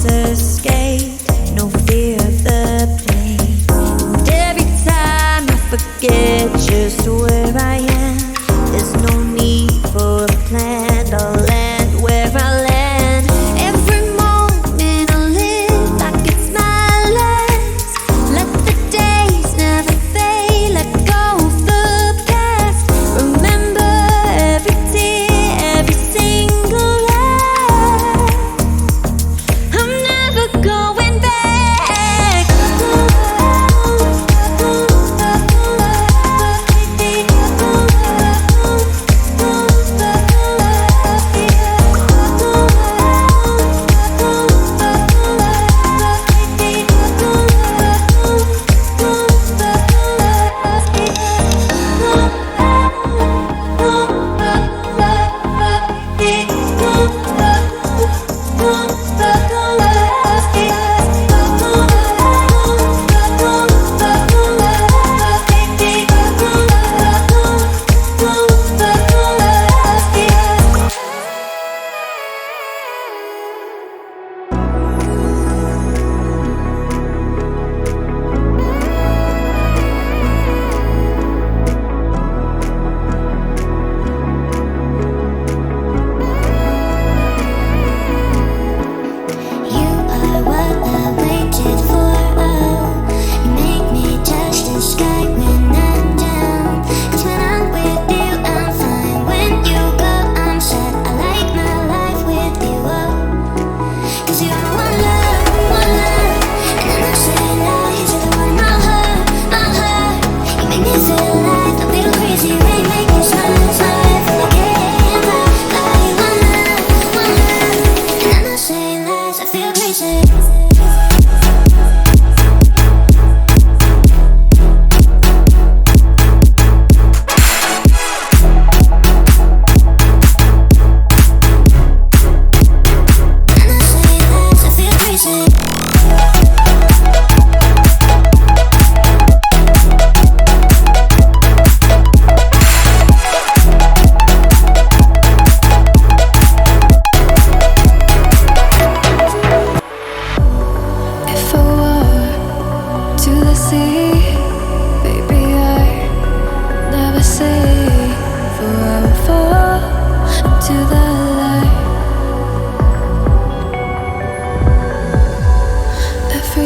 escape, no fear of the pain. And every time I forget just where I am, there's no need for a plan. I'll land where I land. Every moment I live like it's my last. Let the days never fade, let go of the past. Remember every tear, every single laugh. I'm never going back.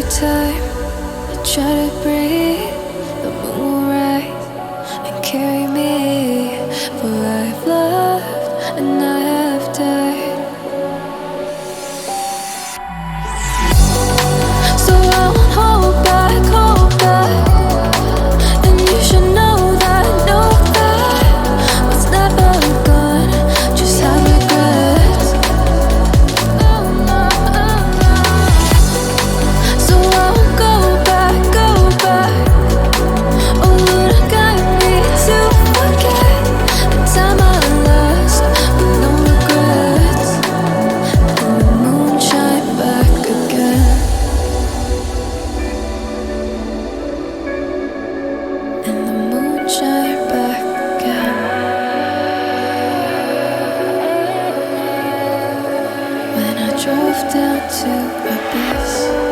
Time I try to breathe, the moon will rise and carry me. For I've loved and I have died. So I won't hold back, and you should know that what's never gone just have regrets. So I won't go back. Oh, Lord, guide me to forget the time I lost with no regrets. And the moon shine back again. And the moon shine back again. When I drove down to Abyss.